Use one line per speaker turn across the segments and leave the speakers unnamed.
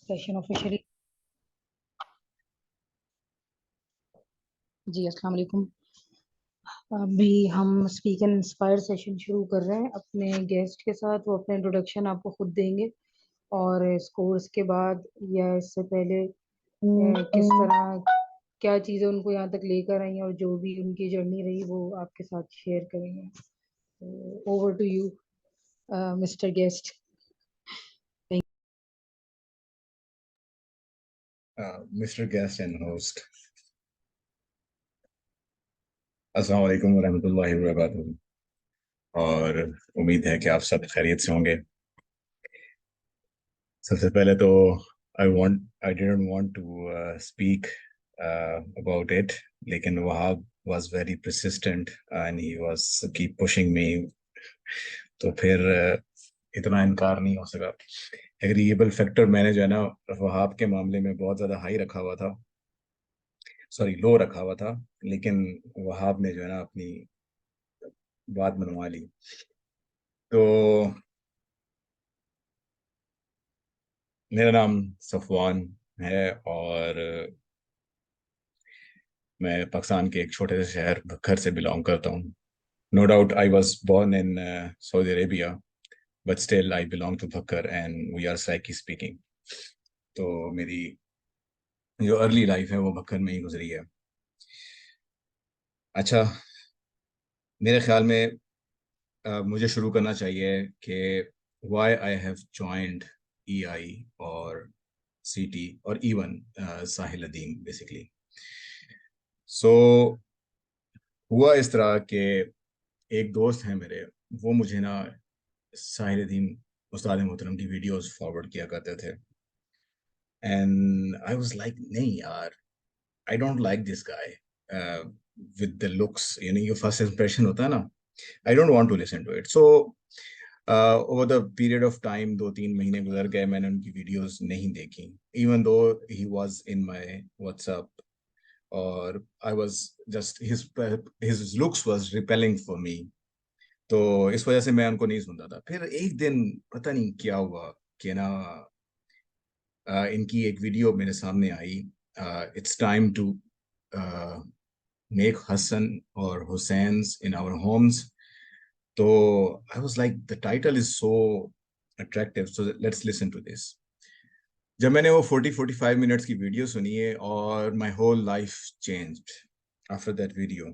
Session officially جی السلام علیکم. ابھی ہم اسپیک اینڈ انسپائر سیشن شروع کر رہے ہیں اپنے گیسٹ کے ساتھ. وہ اپنے انٹروڈکشن آپ کو خود دیں گے اور اس کورس کے بعد یا اس سے پہلے کس طرح کیا چیزیں ان کو یہاں تک لے کر آئی ہیں اور جو بھی ان کی جرنی رہی وہ آپ کے ساتھ شیئر کریں گے. Over to you mister guest.
Mister guest and host, السلام علیکم ورحمۃ اللہ وبرکاتہ، اور امید ہے کہ آپ سب خیریت سے ہوں گے. سب سے پہلے تو I didn't want to speak about it، لیکن وہاب was very persistent and he was keep pushing me، تو پھر اتنا انکار نہیں ہو سکا. ایگریگیبل فیکٹر میں نے جو ہے نا وہاب کے معاملے میں بہت زیادہ ہائی رکھا ہوا تھا، لو رکھا ہوا تھا، لیکن وہاب نے جو ہے نا اپنی بات منوا لی. تو میرا نام صفوان ہے اور میں پاکستان کے ایک چھوٹے سے شہر بکھر سے بلانگ کرتا ہوں. No doubt I was born in Saudi Arabia, but still I belong to Bhakkar and we are Saraiki speaking. تو میری جو ارلی لائف ہے وہ بکھر میں ہی گزری ہے. اچھا، میرے خیال میں مجھے شروع کرنا چاہیے کہ وائی آئی ہیو جوائنڈ ای آئی اور سی ٹی اور ایون ساحل ادیم بیسکلی. سو ہوا اس طرح کہ ایک دوست ہیں میرے، وہ مجھے نا ساحل ادیم استاد محترم کی ویڈیوز فارورڈ کیا کرتے تھے، اینڈ آئی واز لائک نہیں یار، I don't like this guy with the looks, یعنی جو فرسٹ امپریشن ہوتا ہے نا، I don't want to listen to it. So over the period of time 2-3 مہینے گزر گئے، میں نے ان کی ویڈیوز نہیں دیکھی even though he was in my WhatsApp، اور I was just his looks was repelling for me، تو اس وجہ سے میں ان کو نہیں سنتا تھا. پھر ایک دن پتہ نہیں کیا ہوا کہ نا ان کی ایک ویڈیو میرے سامنے آئی، it's time to make Hassan or Hussain's in our homes. تو I was like the title is so attractive, so let's listen to this. جب میں نے وہ 40-45 منٹس کی ویڈیو سنی ہے اور my whole life changed after that video.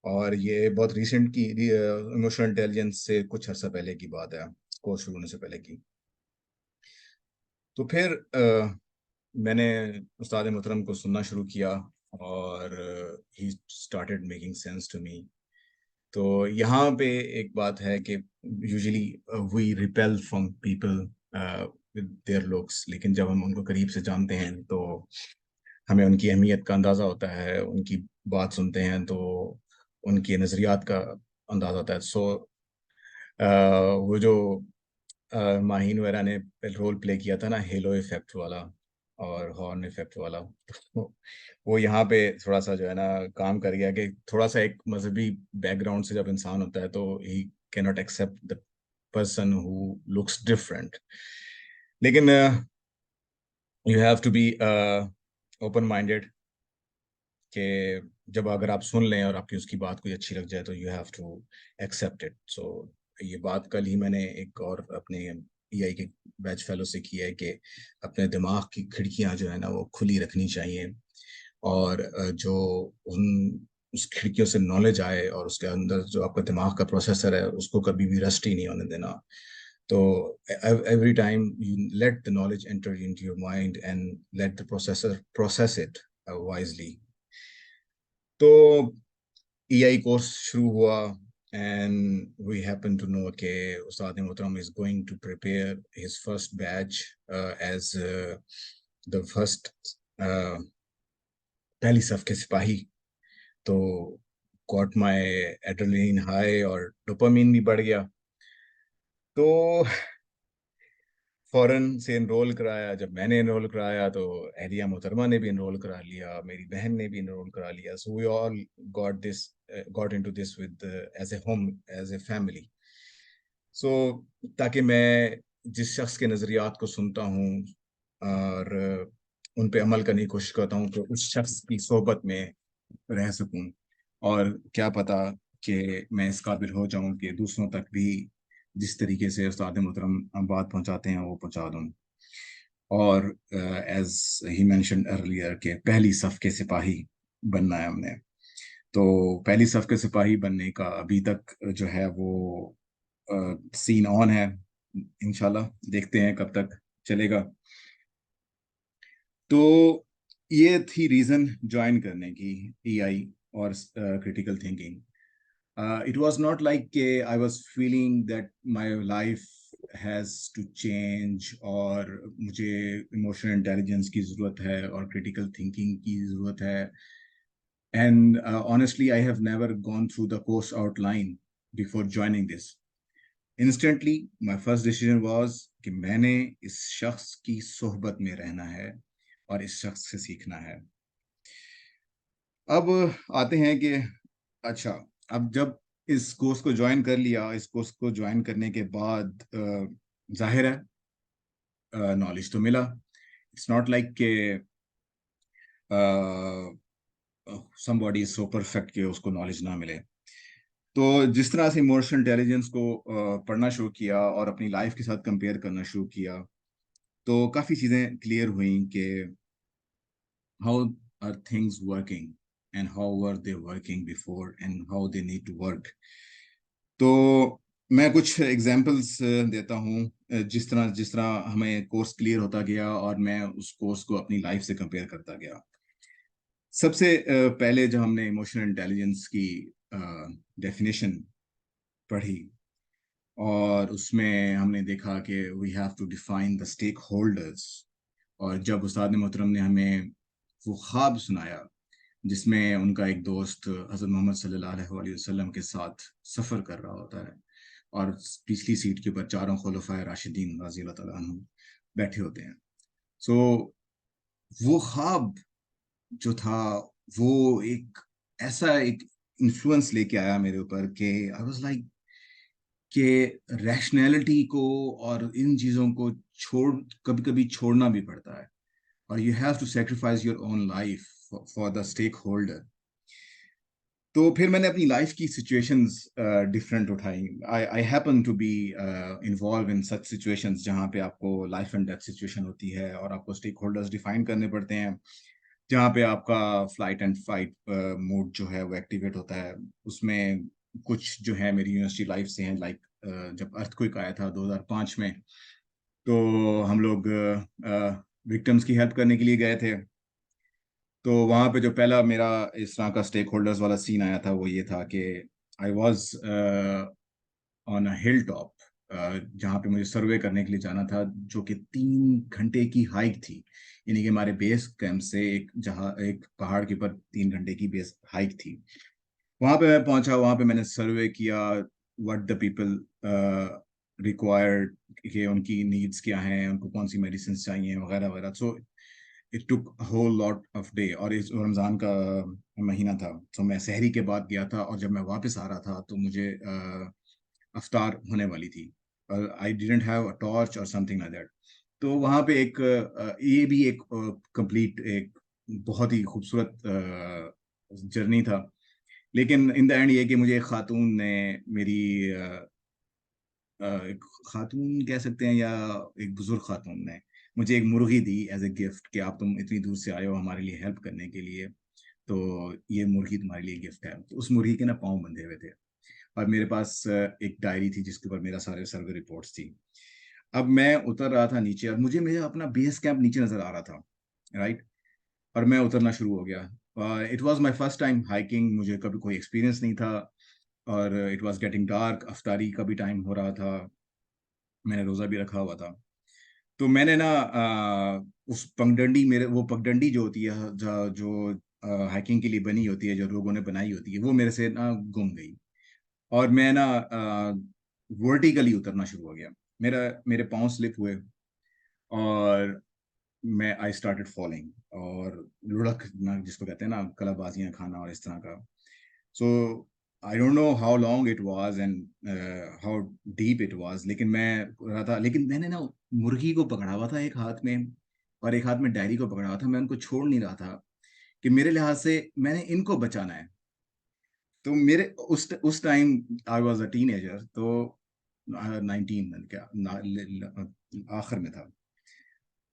اور یہ بہت ریسنٹ کی ایموشنل انٹیلیجنس سے کچھ عرصہ پہلے کی بات ہے، کورس شروع ہونے سے پہلے کی. تو پھر میں نے استاد محترم کو سننا شروع کیا اور he started making sense to me. تو یہاں پہ ایک بات ہے کہ usually we repel from people with their looks, لیکن جب ہم ان کو قریب سے جانتے ہیں تو ہمیں ان کی اہمیت کا اندازہ ہوتا ہے، ان کی بات سنتے ہیں تو ان کی نظریات کا اندازہ ہوتا ہے. سو وہ جو ماہین وغیرہ نے رول پلے کیا تھا نا ہیلو ایفیکٹ والا اور ہارن ایفیکٹ والا، وہ یہاں پہ تھوڑا سا جو ہے نا کام کر گیا کہ تھوڑا سا ایک مذہبی بیک گراؤنڈ سے جب انسان ہوتا ہے تو ہی کی not accept the person who looks different. لیکن you have to be open minded کہ جب اگر آپ سن لیں اور آپ کی اس کی بات کوئی اچھی لگ جائے تو you have to accept it. So یہ بات کل ہی میں نے ایک اور اپنے ای آئی کے بیچ فیلو سے کی ہے کہ اپنے دماغ کی کھڑکیاں جو ہے نا وہ کھلی رکھنی چاہیے، اور جو اس کھڑکیوں سے نالج آئے اور اس کے اندر جو آپ کا دماغ کا پروسیسر ہے اس کو کبھی بھی رسٹ ہی نہیں ہونے دینا. تو every time you let the knowledge enter into your mind and let the processor process it wisely. تو ای آئی کورس شروع ہوا and we happen to know کہ استاد محترم is going to prepare his first batch as the first پہلی صف کے سپاہی. تو got my adrenaline high اور ڈوپامین بھی بڑھ گیا. تو فوراً سے انرول کرایا. جب میں نے انرول کرایا تو اہلیہ محترمہ نے بھی انرول کرا لیا، میری بہن نے بھی انرول کرا لیا. سو وی آل got into this with as a home, as a family. سو تاکہ میں جس شخص کے نظریات کو سنتا ہوں اور ان پہ عمل کرنے کی کوشش کرتا ہوں کہ اس شخص کی صحبت میں رہ سکوں، اور کیا پتا کہ میں اس قابل ہو جاؤں کہ دوسروں تک بھی جس طریقے سے استاد محترم بات پہنچاتے ہیں وہ پہنچا دوں. اور ایز ہی مینشنڈ ارلیئر کہ پہلی صف کے سپاہی بننا ہے ہم نے. تو پہلی صف کے سپاہی بننے کا ابھی تک جو ہے وہ سین آن ہے. انشاءاللہ دیکھتے ہیں کب تک چلے گا. تو یہ تھی ریزن جوائن کرنے کی ای آئی اور critical thinking. It was not like I was feeling that my life has to change اور مجھے emotional intelligence کی ضرورت ہے اور critical thinking کی ضرورت ہے. And honestly, I have never gone through the course outline before joining this. Instantly, my first decision was کہ میں نے اس شخص کی صحبت میں رہنا ہے اور اس شخص سے سیکھنا ہے. اب آتے ہیں کہ اچھا، اب جب اس کورس کو جوائن کر لیا، اس کورس کو جوائن کرنے کے بعد ظاہر ہے نالج تو ملا. اٹس ناٹ لائک کہ some body is so perfect کہ اس کو نالج نہ ملے. تو جس طرح سے ایموشنل انٹیلیجنس کو پڑھنا شروع کیا اور اپنی لائف کے ساتھ کمپیئر کرنا شروع کیا، تو کافی چیزیں کلیئر ہوئیں کہ how are things working and how were they working before and how they need to work. تو میں کچھ ایگزامپلس دیتا ہوں جس طرح ہمیں کورس کلیئر ہوتا گیا اور میں اس کورس کو اپنی لائف سے کمپیئر کرتا گیا. سب سے پہلے جب ہم نے ایموشنل انٹیلیجنس کی ڈیفینیشن پڑھی اور اس میں ہم نے دیکھا کہ we have to define the stakeholders. اور جب استاد محترم نے ہمیں وہ خواب سنایا جس میں ان کا ایک دوست حضرت محمد صلی اللہ علیہ وسلم کے ساتھ سفر کر رہا ہوتا ہے اور پچھلی سیٹ کے اوپر چاروں خلفائے راشدین رضی اللہ تعالیٰ عنہ بیٹھے ہوتے ہیں. سو وہ خواب جو تھا وہ ایک ایسا ایک انفلوئنس لے کے آیا میرے اوپر کہ آئی واز لائک کہ ریشنلٹی کو اور ان چیزوں کو کبھی کبھی چھوڑنا بھی پڑتا ہے اور you have to sacrifice your own life for the stakeholder. تو پھر میں نے اپنی لائف کی سچویشنز ڈفرینٹ اٹھائی. I happen to be involve in such situations جہاں پہ آپ کو لائف اینڈ ڈیتھ سچویشن ہوتی ہے اور آپ کو اسٹیک ہولڈرز ڈیفائن کرنے پڑتے ہیں، جہاں پہ آپ کا فلائٹ اینڈ فائٹ موڈ جو ہے وہ ایکٹیویٹ ہوتا ہے. اس میں کچھ جو ہے میری یونیورسٹی لائف سے ہیں، لائک جب ارتھ کوئک آیا تھا 2005 میں، تو ہم لوگ وکٹمس کی ہیلپ کرنے کے لیے گئے تھے. تو وہاں پہ جو پہلا میرا اس طرح کا اسٹیک ہولڈرز والا سین آیا تھا وہ یہ تھا کہ آئی واز آن اے ہل ٹاپ، جہاں پہ مجھے سروے کرنے کے لیے جانا تھا، جو کہ 3 گھنٹے کی ہائیک تھی. یعنی کہ ہمارے بیس کیمپ سے ایک پہاڑ کے اوپر 3 گھنٹے کی بیس ہائیک تھی. وہاں پہ میں پہنچا، وہاں پہ میں نے سروے کیا وٹ دا پیپل ریکوائرڈ، کہ ان کی نیڈس کیا ہیں، ان کو کون سی میڈیسنس چاہیے وغیرہ وغیرہ. سو it took a whole lot of day. اور اس رمضان کا مہینہ تھا، تو میں سحری کے بعد گیا تھا اور جب میں واپس آ رہا تھا تو مجھے افطار ہونے والی تھی. I didn't have a torch or something like that. تو وہاں پہ ایک یہ بھی ایک کمپلیٹ ایک بہت ہی خوبصورت جرنی تھا. لیکن ان دا اینڈ یہ کہ مجھے ایک خاتون نے میری ایک خاتون کہہ سکتے ہیں یا ایک بزرگ خاتون نے مجھے ایک مرغی دی ایز اے گفٹ کہ آپ تم اتنی دور سے آئے ہو ہمارے لیے ہیلپ کرنے کے لیے، تو یہ مرغی تمہارے لیے گفٹ ہے. تو اس مرغی کے نا پاؤں بندھے ہوئے تھے اور میرے پاس ایک ڈائری تھی جس کے اوپر میرا سارے سروے رپورٹس تھی. اب میں اتر رہا تھا نیچے اور مجھے میرا اپنا بیس کیمپ نیچے نظر آ رہا تھا، رائٹ. اور میں اترنا شروع ہو گیا. It was my first time hiking, مجھے کبھی کوئی ایکسپیرینس نہیں تھا اور اٹ واز گیٹنگ ڈارک، افطاری کا بھی ٹائم ہو رہا تھا، میں نے روزہ بھی رکھا ہوا تھا. تو میں نے نا اس پگڈنڈی، وہ پگڈنڈی جو ہوتی ہے جو ہائکنگ کے لیے بنی ہوتی ہے، جو لوگوں نے بنائی ہوتی ہے، وہ میرے سے نا گم گئی اور میں نا ورٹیکلی اترنا شروع ہو گیا. میرے پاؤں سلپ ہوئے اور میں آئی اسٹارٹیڈ فالنگ اور لڑکنا جس کو کہتے ہیں نا کلا بازیاں کھانا اور اس طرح کا. سو I don't know how long it was and how deep it was، لیکن میں رہا تھا. لیکن میں نے نا مرغی کو پکڑا ہوا تھا ایک ہاتھ میں اور ایک ہاتھ میں ڈائری کو پکڑا ہوا تھا. میں ان کو چھوڑ نہیں رہا تھا کہ میرے لحاظ سے میں نے ان کو بچانا ہے. تو میرے اس time I was a teenager, تو 19 کیا آخر میں تھا.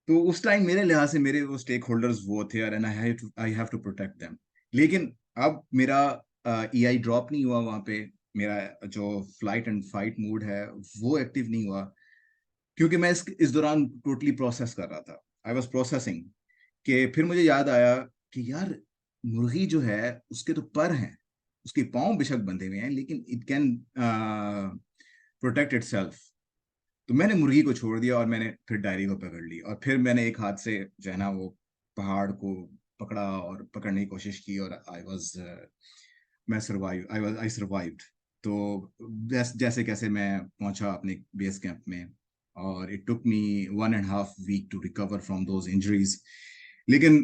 تو اس ٹائم میرے لحاظ سے میرے وہ اسٹیک ہولڈرز وہ تھے, اور I have to protect them. لیکن اب میرا ای آئی ڈراپ نہیں ہوا وہاں پہ, میرا جو فلائٹ اینڈ فائٹ موڈ ہے وہ ایکٹیو نہیں ہوا, کیونکہ میں اس دوران ٹوٹلی پروسیس کر رہا تھا. I was processing. کہ پھر مجھے یاد آیا کہ یار مرغی جو ہے اس کے تو پر ہیں, اس کے پاؤں بے شک بندھے ہوئے ہیں, لیکن it can protect it self. تو میں نے مرغی کو چھوڑ دیا اور میں نے پھر ڈائری کو پکڑ لی, اور پھر میں نے ایک ہاتھ سے جو ہے نا وہ پہاڑ کو پکڑا اور پکڑنے کی کوشش کی, اور آئی سروائیوڈ. تو جیسے کیسے میں پہنچا اپنے بیس کیمپ میں, اور it took me 1.5 week to recover from those injuries. لیکن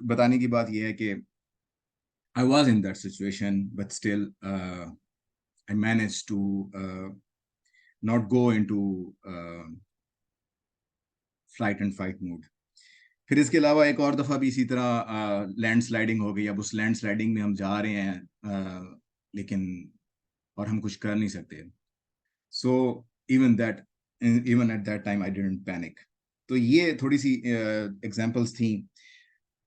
بتانے کی بات یہ ہے کہ I was in that situation, but still I managed to not go into flight and fight mode. پھر اس کے علاوہ ایک اور دفعہ بھی اسی طرح لینڈ سلائڈنگ ہو گئی. اب اس لینڈ سلائڈنگ میں ہم جا رہے ہیں لیکن اور ہم کچھ کر نہیں سکتے. So even at that time I didn't panic. تو یہ تھوڑی سی ایگزامپلس تھیں.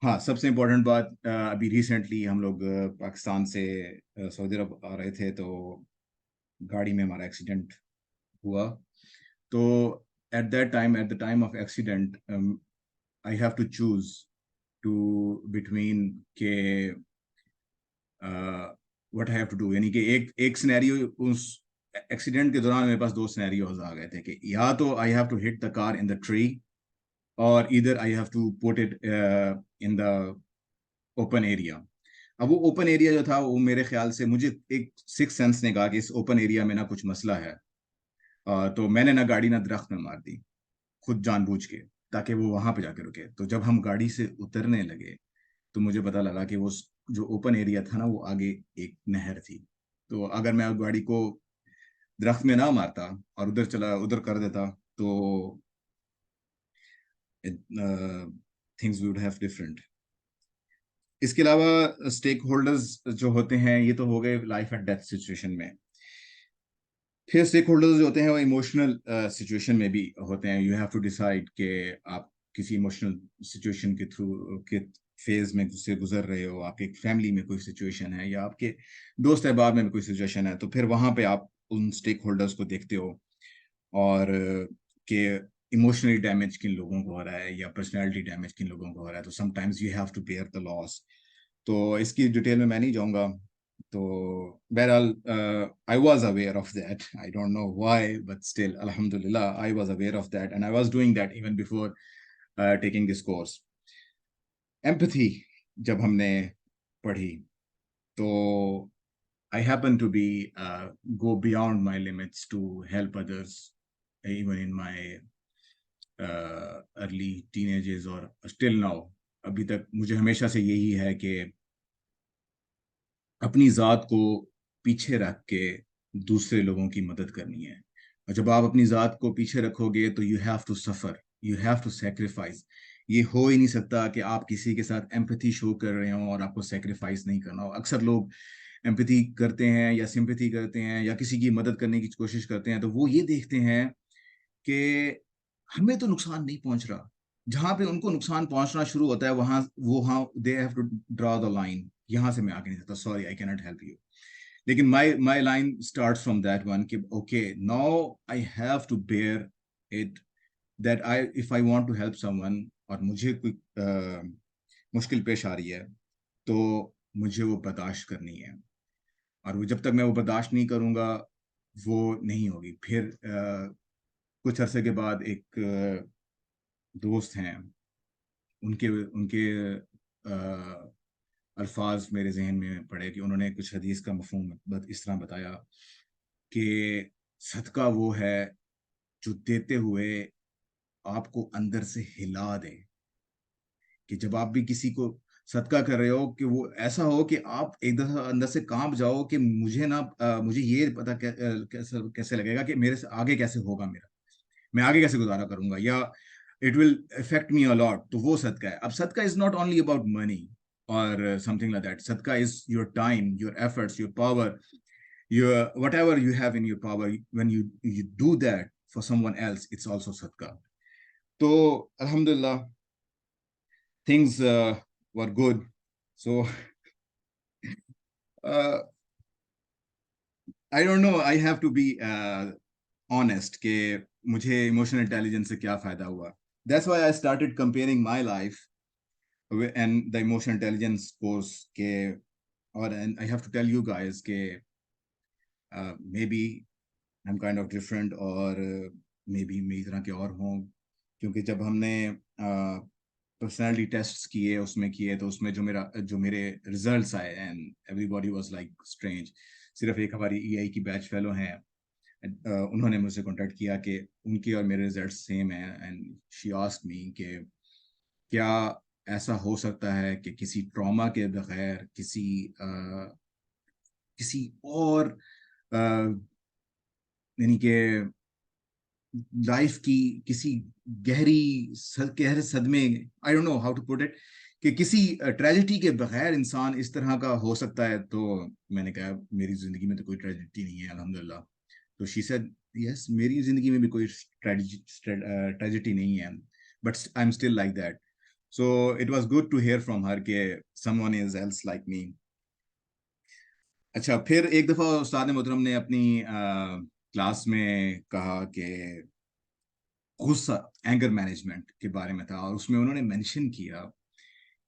ہاں, سب سے امپورٹنٹ بات, ابھی ریسنٹلی ہم لوگ پاکستان سے سعودی عرب آ رہے تھے, تو گاڑی میں ہمارا ایکسیڈنٹ ہوا. تو at the time of accident I have to choose between کہ what I have to do. یعنی کہ ایک سینیریو اس ایکسیڈنٹ کے دوران میرے پاس 2 سینیریوز آ گئے تھے کہ یا تو I have to hit the car in the tree, or either I have to put it in the open area. اب وہ اوپن ایریا جو تھا وہ میرے خیال سے مجھے ایک سکس سینس نے کہا کہ اس اوپن ایریا میں نہ کچھ مسئلہ ہے, تو میں نے نہ گاڑی نہ درخت میں مار دی خود جان بوجھ کے, تاکہ وہ وہاں پہ جا کے رکے. تو جب ہم گاڑی سے اترنے لگے تو مجھے پتا لگا کہ وہ جو اوپن ایریا تھا نا وہ آگے ایک نہر تھی. تو اگر میں گاڑی کو درخت میں نہ مارتا اور ادھر کر دیتا تو things would have different. اس کے علاوہ اسٹیک ہولڈرز جو ہوتے ہیں یہ تو ہو گئے لائف اینڈ ڈیتھ سچویشن میں. پھر اسٹیک ہولڈرز جو ہوتے ہیں وہ ایموشنل سچویشن میں بھی ہوتے ہیں. یو ہیو ٹو ڈیسائڈ کہ آپ کسی ایموشنل سچویشن کے تھرو کے فیز میں سے گزر رہے ہو, آپ کی فیملی میں کوئی سچویشن ہے یا آپ کے دوست احباب میں کوئی سچویشن ہے, تو پھر وہاں پہ آپ ان اسٹیک ہولڈرز کو دیکھتے ہو, اور کہ ایموشنلی ڈیمیج کن لوگوں کو ہو رہا ہے یا پرسنالٹی ڈیمیج کن لوگوں کو ہو رہا ہے. تو sometimes you have to bear the loss. تو اس کی ڈیٹیل میں نہیں جاؤں گا. تو بہرحال I was aware of that. I don't know why, but still, alhamdulillah, I was aware of that, and I was doing that even before taking this course. Empathy جب ہم نے پڑھی تو I happen to be go beyond my limits to help others, even in my early teenagers or still now. ابھی تک مجھے ہمیشہ سے یہی ہے کہ اپنی ذات کو پیچھے رکھ کے دوسرے لوگوں کی مدد کرنی ہے. اور جب آپ اپنی ذات کو پیچھے رکھو گے تو you have to suffer, you have to sacrifice. یہ ہو ہی نہیں سکتا کہ آپ کسی کے ساتھ ایمپتھی شو کر رہے ہوں اور آپ کو سیکریفائز نہیں کرنا ہو. اکثر لوگ ایمپتھی کرتے ہیں یا سمپتھی کرتے ہیں یا کسی کی مدد کرنے کی کوشش کرتے ہیں تو وہ یہ دیکھتے ہیں کہ ہمیں تو نقصان نہیں پہنچ رہا. جہاں پہ ان کو نقصان پہنچنا شروع ہوتا ہے وہاں they have to draw the line, یہاں سے میں آگے نہیں سکتا, sorry I can't help you. لیکن my line starts from that one کہ okay, now I have to bear it that if I want to help someone اور مجھے کوئی مشکل پیش آ رہی ہے تو مجھے وہ برداشت کرنی ہے, اور وہ جب تک میں وہ برداشت نہیں کروں گا وہ نہیں ہوگی. پھر کچھ عرصے کے بعد ایک دوست ہیں, ان کے الفاظ میرے ذہن میں پڑے کہ انہوں نے کچھ حدیث کا مفہوم اس طرح بتایا کہ صدقہ وہ ہے جو دیتے ہوئے آپ کو اندر سے ہلا دے. کہ جب آپ بھی کسی کو صدقہ کر رہے ہو کہ وہ ایسا ہو کہ آپ ایک دفعہ اندر سے کانپ جاؤ کہ مجھے یہ پتا کیسے لگے گا کہ میرے سے آگے کیسے ہوگا, میں آگے کیسے گزارا کروں گا, یا it will affect me a lot. تو وہ صدقہ ہے. اب صدقہ is not only about money or something like that. صدقہ is your time, your efforts, your power, your whatever you have in your power. When you do that for someone else, it's also صدقہ. تو alhamdulillah, things were good. So I don't know, I have to be honest کہ مجھے emotional intelligence سے کیا فائدہ ہوا. That's why I started comparing my life and the emotional intelligence course کے, and I have to tell you guys کہ maybe I'm kind of different اور maybe میری طرح کے اور ہوں, کیونکہ جب ہم نے پرسنالٹی ٹیسٹ کیے, اس میں کیے, تو اس میں جو میرے ریزلٹس آئے and every body was like strange. صرف ایک ہماری ای آئی کی بیچ فیلو ہیں, انہوں نے مجھ سے کانٹیکٹ کیا کہ ان کی اور میرے ریزلٹ سیم ہیں, اینڈ شی آسکڈ می کہ کیا ایسا ہو سکتا ہے کہ کسی ٹراما کے بغیر, کسی اور یعنی کہ لائف کی کسی گہرے صدمے, I don't know how to put it, کہ کسی ٹریجڈی کے بغیر انسان اس طرح کا ہو سکتا ہے. تو میں نے کہا میری زندگی میں تو کوئی ٹریجڈی نہیں ہے الحمدللہ. تو شی سیڈ یس, میری زندگی میں بھی کوئی ٹریجڈی نہیں ہے, but I am still like that. So it was good to hear from her کہ someone is else like me. اچھا, پھر ایک دفعہ استاد محترم نے اپنی کلاس میں کہا کہ غصہ, اینگر مینجمنٹ کے بارے میں تھا, اور اس میں انہوں نے مینشن کیا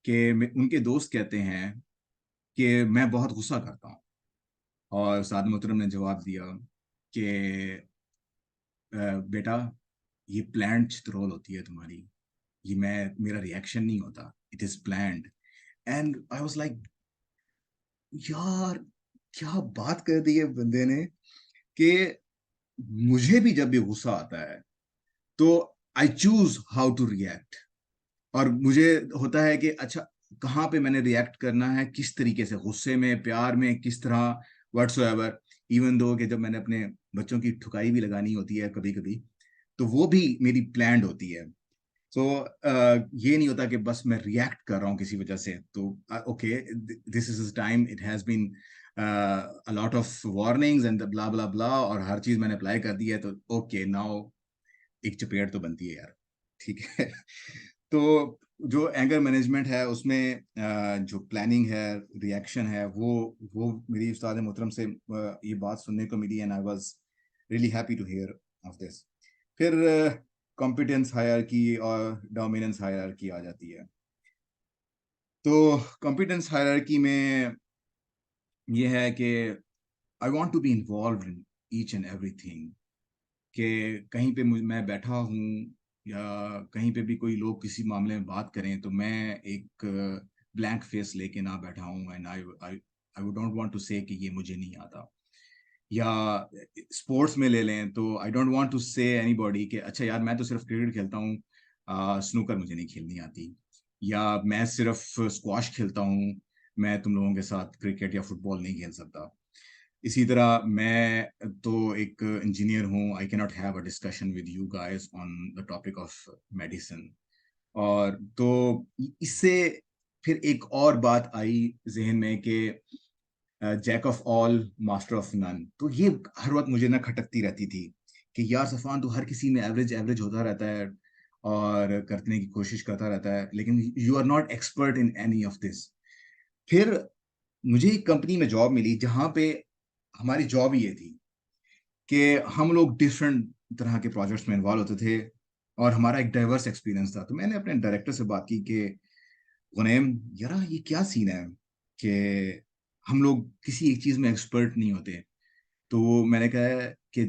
کہ ان کے دوست کہتے ہیں کہ میں بہت غصہ کرتا ہوں. اور استاد محترم نے جواب دیا کہ بیٹا یہ پلانڈ چترول ہوتی ہے تمہاری, یہ میرا ریئیکشن نہیں ہوتا, it is planned. And I was like یار کیا بات کر دی ہے بندے نے, کہ مجھے بھی جب بھی غصہ آتا ہے تو آئی چوز ہاؤ ٹو ریئیکٹ, اور مجھے ہوتا ہے کہ اچھا کہاں پہ میں نے ریئیکٹ کرنا ہے, کس طریقے سے, غصے میں, پیار میں, کس طرح, واٹس ایور. ایون دو کہ جب میں نے اپنے بچوں کی ٹھکائی بھی لگانی ہوتی ہے کبھی کبھی, تو وہ بھی میری پلانڈ ہوتی ہے. سو یہ نہیں ہوتا کہ بس میں ریئیکٹ کر رہا ہوں کسی وجہ سے. تو okay, this is time, it has been a lot of warnings and blah blah blah, اور ہر چیز میں نے اپلائی کر دی ہے, تو اوکے ناؤ ایک چپیٹ تو بنتی ہے یار, ٹھیک ہے. تو جو اینگر مینجمنٹ ہے اس میں جو پلاننگ ہے, ریئیکشن ہے, وہ میری استاد محترم سے یہ بات سننے کو ملی, and I was really happy to hear of this. پھر کمپیٹنس ہائرارکی اور ڈومیننس ہائرارکی آ جاتی ہے. تو کمپیٹنس ہائرارکی میں یہ ہے کہ I want to be involved in each and everything, کہ کہیں پہ میں بیٹھا ہوں یا کہیں پہ بھی کوئی لوگ کسی معاملے میں بات کریں تو میں ایک بلینک فیس لے کے نہ بیٹھا ہوں, and I don't want to say کہ یہ مجھے نہیں آتا. یا اسپورٹس میں لے لیں تو آئی ڈونٹ وانٹ ٹو سے اینی باڈی کہ اچھا یار میں تو صرف کرکٹ کھیلتا ہوں, سنوکر مجھے نہیں کھیلنی آتی, یا میں صرف اسکواش کھیلتا ہوں, میں تم لوگوں کے ساتھ کرکٹ یا فٹ بال نہیں کھیل سکتا. اسی طرح میں تو ایک انجینئر ہوں, آئی کی not have a discussion with you guys on the topic of medicine. اور تو اس سے پھر ایک اور بات آئی ذہن میں کہ jack of all master of none. تو یہ ہر وقت مجھے نہ کھٹکتی رہتی تھی کہ یار صفوان تو ہر کسی میں ایوریج ہوتا رہتا ہے اور کرنے کی کوشش کرتا رہتا ہے, لیکن you are not expert in any of this. پھر مجھے ایک کمپنی میں جاب ملی جہاں پہ ہماری جاب یہ تھی کہ ہم لوگ ڈفرینٹ طرح کے پروجیکٹس میں انوالو ہوتے تھے, اور ہمارا ایک ڈائیورس ایکسپیرینس تھا. تو میں نے اپنے ڈائریکٹر سے بات کی کہ غنیم یار یہ کیا سین ہے کہ ہم لوگ کسی ایک چیز میں ایکسپرٹ نہیں ہوتے. تو میں نے کہا کہ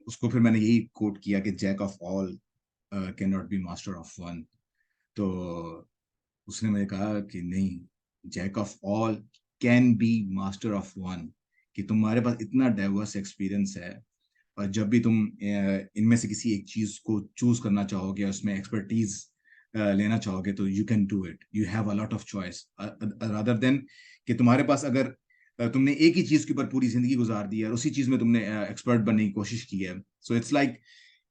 اس کو پھر میں نے یہی کوٹ کیا کہ jack of all can not be master of one. تو اس نے مجھے کہا کہ نہیں, jack of all can be master of one, کہ تمہارے پاس اتنا ڈائیورس ایکسپیرینس ہے, اور جب بھی تم ان میں سے کسی ایک چیز کو چوز کرنا چاہو گے, اس میں ایکسپرٹیز لینا چاہو گے, تو you can do it, you have a lot of choice rather than کہ تمہارے پاس اگر تم نے ایک ہی چیز کے اوپر پوری زندگی گزار دی ہے اور اسی چیز میں تم نے ایکسپرٹ بننے کی کوشش کی ہے. سو اٹس لائک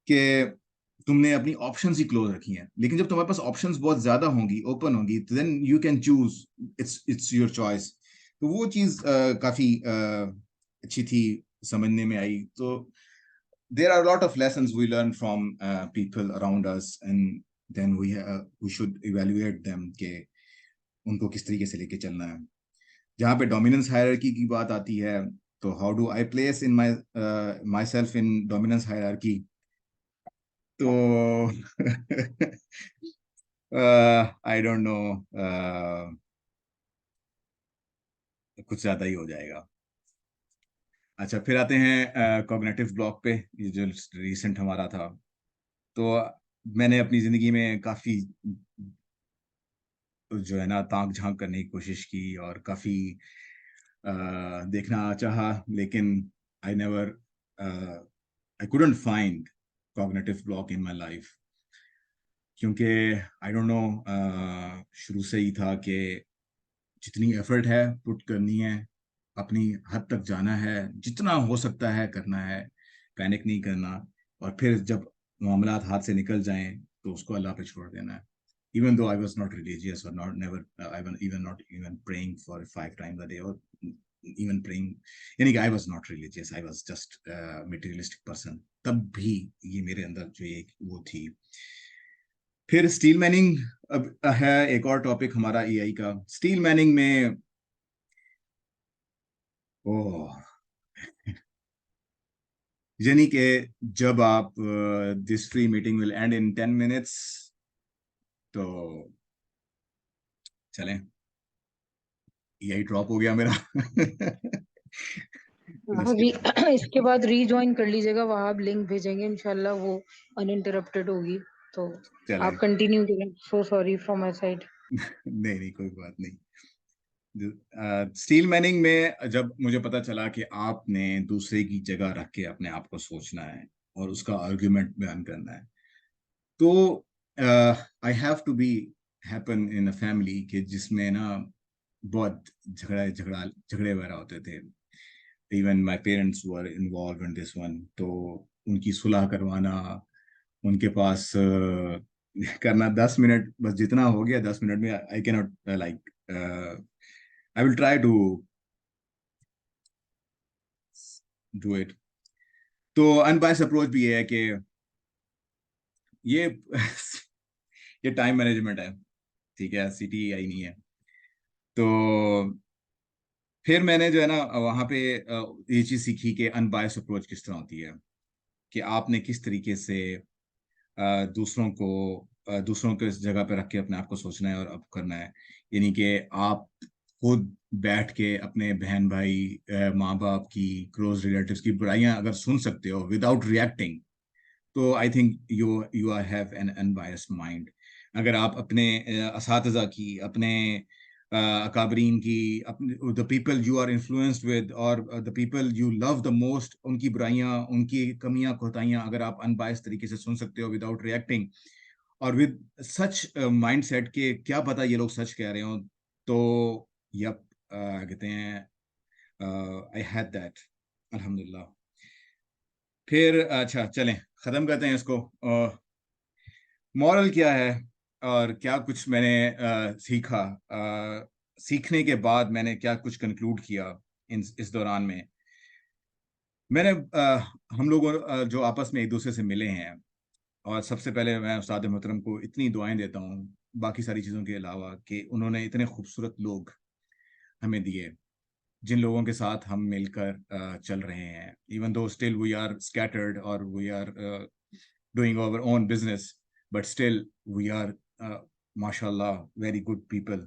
کہ تم نے اپنی آپشنز ہی کلوز رکھی ہیں. لیکن جب تمہارے پاس آپشنز بہت زیادہ ہوں گی, اوپن ہوں گی, تو then you can choose, it's your choice. تو وہ چیز کافی اچھی تھی, سمجھنے میں آئی. تو there are a lot of lessons we learn from people around us, and then we should evaluate them کہ ان کو کس طریقے سے لے کے چلنا ہے. جہاں پہ ڈومیننس ہائرارکی کی بات آتی ہے, تو how do I place in my self in dominance hierarchy. تو آئی ڈونٹ نو, کچھ زیادہ ہی ہو جائے گا. اچھا, پھر آتے ہیں کوگنیٹو بلاک پہ, یہ جو ریسنٹ ہمارا تھا. تو میں نے اپنی زندگی میں کافی جو ہے نا تانک جھانک کرنے کی کوشش کی, اور کافی دیکھنا چاہا, لیکن I couldn't find cognitive block in my life. کیونکہ آئی ڈونٹ نو, شروع سے ہی تھا کہ جتنی ایفرٹ ہے پٹ کرنی ہے, اپنی حد تک جانا ہے, جتنا ہو سکتا ہے کرنا ہے, پینک نہیں کرنا, اور پھر جب معاملات ہاتھ سے نکل جائیں تو اس کو اللہ پہ چھوڑ دینا ہے. Even though I was not religious, or I was not even praying for 5 times a day, or even praying, یعنی کہ I was not religious, I was just a materialistic person. تب بھی یہ میرے اندر جو ایک وہ تھی. پھر اسٹیل میننگ اب ہے ایک اور ٹاپک ہمارا اے آئی کا. اسٹیل میننگ میں یعنی کہ جب آپ دس free meeting will end in 10 minutes, تو چلیں, یہی ڈراپ ہو گیا میرا.
اس کے بعد ری جوائن کر لیجیے گا, وہاں آپ لنک بھیجیں گے انشاءاللہ, وہ انٹرپٹیڈ ہوگی, تو آپ کنٹینیو کریں. So sorry from my side.
نہیں کوئی بات نہیں. اسٹیل میننگ میں جب مجھے پتا چلا کہ آپ نے دوسرے کی جگہ رکھ کے اپنے آپ کو سوچنا ہے اور اس کا آرگیومنٹ بیان کرنا ہے, تو I have to be happen in a family کہ جس میں نا بہت جھگڑے وغیرہ ہوتے تھے. Even my parents were involved in this one. تو ان کی صلح کروانا, ان کے پاس کرنا 10 منٹ بس, جتنا ہو گیا 10 منٹ میں, آئی کی not like, I will try to do it. تو unbiased approach بھی یہ ہے کہ یہ ٹائم مینجمنٹ ہے, ٹھیک ہے, سی ٹی آئی نہیں ہے. تو پھر میں نے جو ہے نا وہاں پہ یہ چیز سیکھی کہ unbiased approach کس طرح ہوتی ہے, کہ آپ نے کس طریقے سے دوسروں کو اس جگہ پہ رکھ کے اپنے آپ کو سوچنا ہے اور اب کرنا ہے. یعنی کہ آپ خود بیٹھ کے اپنے بہن بھائی, ماں باپ کی, کلوز ریلیٹیوز کی برائیاں اگر سن سکتے ہو وداؤٹ ریئیکٹنگ, تو I think you have an unbiased mind. اگر آپ اپنے اساتذہ کی, اپنے اکابرین کی, the people you are influenced with, اور the people you love the most, ان کی برائیاں, ان کی کمیاں کوتاہیاں اگر آپ انبائسڈ طریقے سے سن سکتے ہو وداؤٹ ریئیکٹنگ, اور ود سچ مائنڈ سیٹ کہ کیا پتا یہ لوگ سچ کہہ رہے ہوں, تو یپ کہتے ہیں آئی ہیڈ دیٹ, الحمدللہ. پھر اچھا چلیں ختم کرتے ہیں اس کو. مورل کیا ہے اور کیا کچھ میں نے سیکھا, سیکھنے کے بعد میں نے کیا کچھ کنکلوڈ کیا اس دوران میں نے ہم لوگوں جو آپس میں ایک دوسرے سے ملے ہیں, اور سب سے پہلے میں استاد محترم کو اتنی دعائیں دیتا ہوں باقی ساری چیزوں کے علاوہ, کہ انہوں نے اتنے خوبصورت لوگ ہمیں دیے جن لوگوں کے ساتھ ہم مل کر چل رہے ہیں. Even though still we are scattered اور we are doing our own business, but still we are ماشاء اللہ very good people.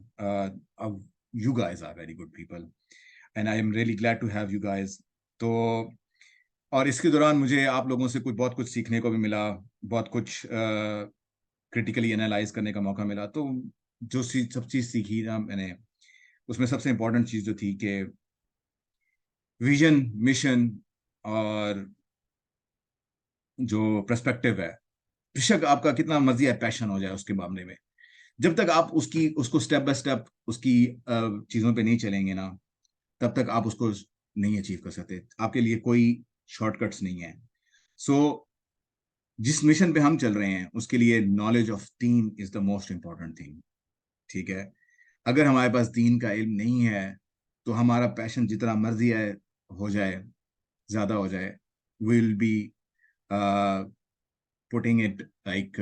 You guys are very good people and I am really glad to have you guys. تو اور اس کے دوران مجھے آپ لوگوں سے بہت کچھ سیکھنے کو بھی ملا, بہت کچھ کریٹیکلی انالائز کرنے کا موقع ملا. تو جو سب چیز سیکھی نا میں نے, اس میں سب سے امپورٹنٹ چیز جو تھی کہ ویژن, مشن اور جو پرسپیکٹو ہے, بے شک آپ کا کتنا مرضی ہے پیشن ہو جائے اس کے معاملے میں, جب تک آپ اس کو اسٹیپ بائی اسٹیپ اس کی چیزوں پہ نہیں چلیں گے نا, تب تک آپ اس کو نہیں اچیو کر سکتے. آپ کے لیے کوئی شارٹ کٹس نہیں ہے. سو جس مشن پہ ہم چل رہے ہیں اس کے لیے نالج آف دین is the most important thing. ٹھیک ہے, اگر ہمارے پاس دین کا علم نہیں ہے تو ہمارا پیشن جتنا مرضی ہے ہو جائے, زیادہ ہو جائے, we'll be putting it like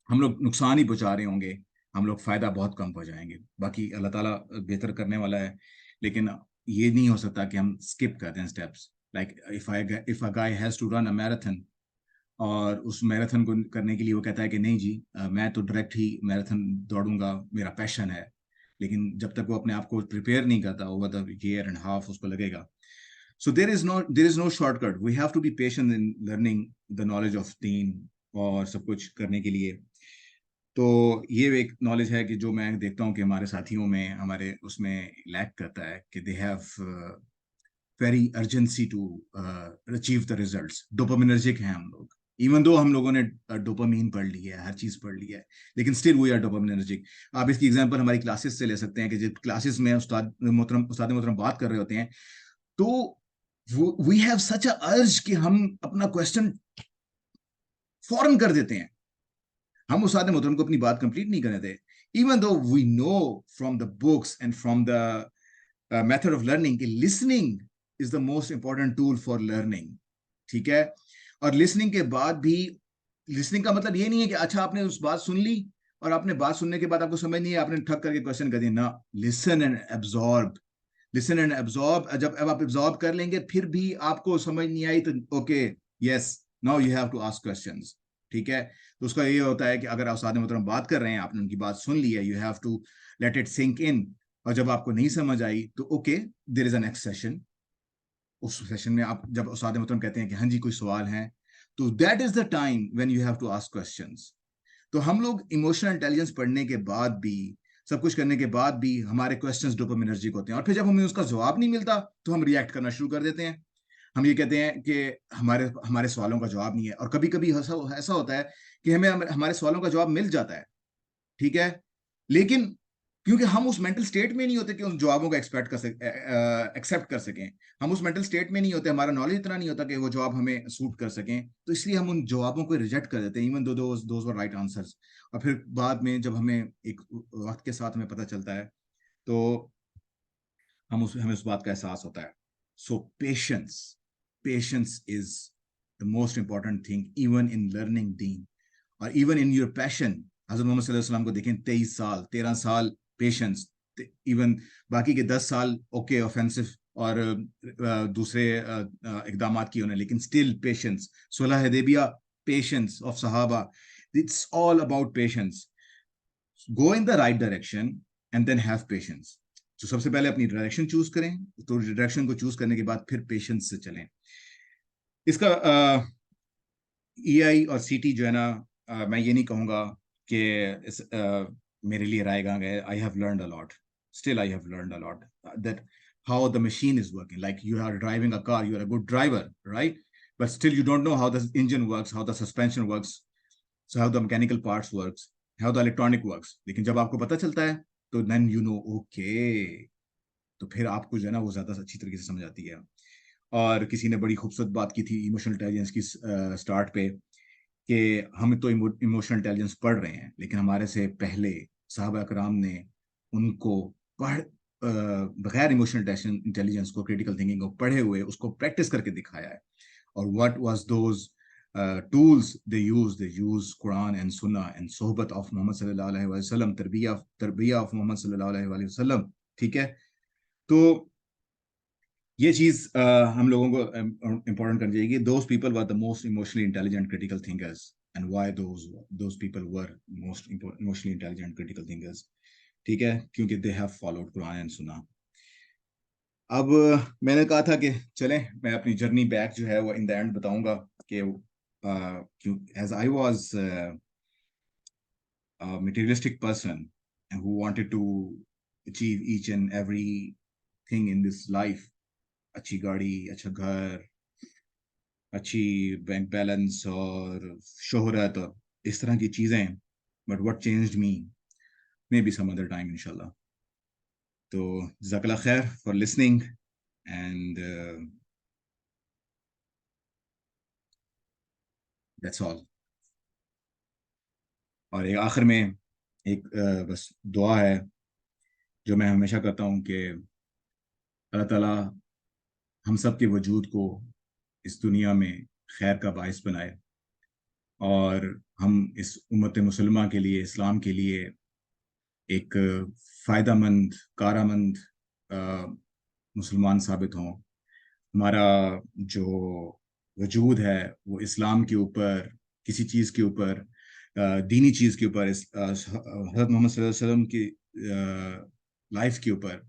ہم لوگ نقصان ہی پہنچا رہے ہوں گے, ہم لوگ فائدہ بہت کم پہنچائیں گے. باقی اللہ تعالیٰ بہتر کرنے والا ہے, لیکن یہ نہیں ہو سکتا کہ ہم اسکپ کر دیں steps. Like if a guy has to run a marathon, اور اس میراتھن کو کرنے کے لیے وہ کہتا ہے کہ نہیں جی میں تو ڈائریکٹ ہی میراتھن دوڑوں گا, میرا پیشن ہے, لیکن جب تک وہ اپنے آپ کو پریپیئر نہیں کرتا over the year and half اس کو لگے گا. So there is no shortcut. We have to be patient in learning the knowledge of deen اور سب کچھ کرنے کے لیے. تو یہ ایک نالج ہے کہ جو میں دیکھتا ہوں کہ ہمارے ساتھیوں میں ہمارے اس میں لیک کرتا ہے کہ they have very urgency to achieve the results. Dopaminergic ہیں ہم لوگ, ایون دو ہم لوگوں نے ڈوپامین پڑھ لی ہے, ہر چیز پڑھ لی ہے, لیکن اسٹل وی آر ڈوپامینرجک. آپ اس کی ایگزامپل ہماری کلاسز سے لے سکتے ہیں کہ جب کلاسز میں استاد محترم بات کر رہے ہوتے ہیں تو وی ہیو سچ اے ارج کہ ہم اپنا کوشچن فوراً کر دیتے ہیں, ہم استاد محترم کو اپنی بات کمپلیٹ نہیں کرنے دیتے, even though we know from the books and from the method of learning کہ listening is the most important tool for learning. ٹھیک ہے, اور لسننگ کے بعد بھی, لسننگ کا مطلب یہ نہیں ہے کہ اچھا آپ نے اس بات سن لی اور آپ نے بات سننے کے بعد آپ کو سمجھ نہیں ہے, آپ نے ٹھک کر کے کوشچن کر دیا. نہ, listen and absorb, listen and absorb. جب آپ ایبزارب کر لیں گے پھر بھی آپ کو سمجھ نہیں آئی تو okay yes now you have to ask questions. ٹھیک ہے, تو اس کا یہ ہوتا ہے کہ اگر استاد محترم بات کر رہے ہیں, آپ نے ان کی بات سن لی ہے, you have to let it sink in, اور جب آپ کو نہیں سمجھ آئی تو okay there is a next session. اس سیشن میں آپ جب استاد محترم کہتے ہیں کہ ہاں جی کوئی سوال ہے, تو that is the time when you have to ask questions. تو ہم لوگ ایموشنل انٹیلیجنس پڑھنے کے بعد بھی, سب کچھ کرنے کے بعد بھی ہمارے کوشچنز ڈوپامینرجک ہوتے ہیں, اور پھر جب ہمیں اس کا جواب نہیں ملتا تو ہم ریئیکٹ کرنا شروع کر دیتے ہیں. ہم یہ کہتے ہیں کہ ہمارے سوالوں کا جواب نہیں ہے, اور کبھی کبھی ایسا ہوتا ہے کہ ہمیں ہمارے سوالوں کا جواب مل جاتا ہے. ٹھیک ہے, لیکن کیونکہ ہم اس مینٹل اسٹیٹ میں نہیں ہوتے کہ ان جوابوں کو ایکسیپٹ کر سکیں, ہم اس مینٹل اسٹیٹ میں نہیں ہوتے, ہمارا نالج اتنا نہیں ہوتا کہ وہ جواب ہمیں سوٹ کر سکیں, تو اس لیے ہم ان جوابوں کو ریجیکٹ کر دیتے ہیں even those were right answers. اور پھر بعد میں جب ہمیں ایک وقت کے ساتھ ہمیں پتہ چلتا ہے تو ہمیں اس بات کا احساس ہوتا ہے. So patience is the most important thing even in learning deen or even in your passion. حضرت محمد صلی اللہ علیہ وسلم کو دیکھیں 23 سال 13 سال پیشنس, ایون باقی کے 10 سال اوکے اوفینسو اور دوسرے اقدامات کیے انہیں, لیکن اسٹل پیشنس. صلح حدیبیہ, پیشنس آف صحابہ, it's all about patience. Go in the right direction and then have patience. تو سب سے پہلے اپنی ڈائریکشن چوز کریں, تو ڈائریکشن کو چوز کرنے کے بعد پھر پیشنس سے چلیں. اس کا ای آئی اور سی ٹی جو ہے نا, میں یہ نہیں کہوں گا کہ میرے لیے رائے گاں گئے. I have learned a lot, still I have learned a lot that how the machine is working. Like you are driving a car, you are a good driver, right? But still you don't know how the engine works, how the suspension works, so how the mechanical parts works, how the electronic works. لیکن جب آپ کو پتہ چلتا ہے تو then you know okay, تو پھر آپ کو جو ہے نا وہ زیادہ اچھی طریقے سے سمجھ آتی ہے. اور کسی نے بڑی خوبصورت بات کی تھی ایموشنل انٹیلیجنس کی سٹارٹ پہ, کہ ہم تو ایموشنل انٹیلیجنس پڑھ رہے ہیں, لیکن ہمارے سے پہلے صحابہ اکرام نے ان کو بغیر ایموشنل انٹیلیجنس کو, کریٹیکل تھنکنگ کو پڑھے ہوئے اس کو پریکٹس کر کے دکھایا ہے. اور what was those tools they use Quran and sunnah and صحبت of محمد صلی اللہ علیہ وسلم, تربیہ of محمد صلی اللہ علیہ وسلم. ٹھیک ہے, تو یہ چیز ہم لوگوں کو امپورٹنٹ کرنی چاہیے. Those people were the most emotionally intelligent critical thinkers, and why those people were most emotionally intelligent critical thinkers. ٹھیک ہے, کیونکہ they have followed Quran and sunnah. اب میں نے کہا تھا کہ چلیں میں اپنی جرنی بیک جو ہے وہ ان دا اینڈ بتاؤں گا کہ as I was a materialistic person who wanted to achieve each and every thing in this life, اچھی گاڑی, اچھا گھر, اچھی بینک بیلنس اور شہرت اور اس طرح کی چیزیں, but what changed me, maybe some other time inshallah. تو جزاک اللہ خیر for listening, and that's all. اور ایک آخر میں ایک بس دعا ہے جو میں ہمیشہ کرتا ہوں کہ اللہ تعالیٰ ہم سب کے وجود کو اس دنیا میں خیر کا باعث بنائے، اور ہم اس امت مسلمہ کے لیے، اسلام کے لیے ایک فائدہ مند، کارآمد مسلمان ثابت ہوں. ہمارا جو وجود ہے وہ اسلام کے اوپر، کسی چیز کے اوپر، دینی چیز کے اوپر، حضرت محمد صلی اللہ علیہ وسلم کی لائف کے اوپر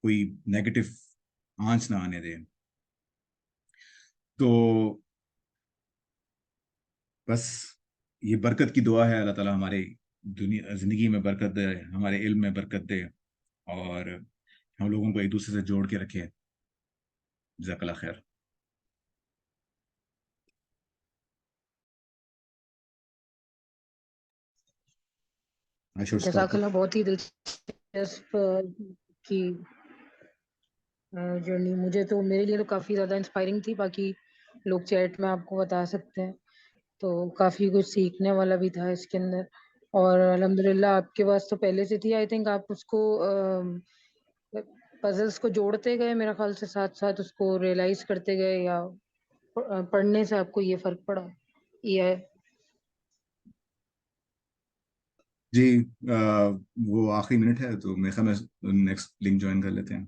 کوئی نیگیٹو آنچ نہ آنے دے. تو بس یہ برکت کی دعا ہے، اللہ تعالیٰ ہمارے زندگی میں برکت دے، ہمارے علم میں برکت دے، اور ہم لوگوں کو ایک دوسرے سے جوڑ کے رکھے. جزاک اللہ خیر. I should stop
جزاک
it.
اللہ، بہت ہی دلچسپ کی جرنی. مجھے تو، میرے لیے تو کافی زیادہ انسپائرنگ تھی. باقی لوگ چیٹ میں آپ کو بتا سکتے ہیں. تو کافی کچھ سیکھنے والا بھی تھا اس کے اندر. اور الحمدللہ آپ کے پاس تو پہلے سے تھی. آئی تھنک آپ اس کو پزلس کو جوڑتے گئے میرا خیال سے، ساتھ ساتھ اس کو ریئلائز کرتے گئے، یا پڑھنے سے آپ کو یہ فرق پڑا یہ؟
جی وہ آخری منٹ ہے تو میرے خیال میں نیکسٹ لنک جوائن کر لیتے ہیں.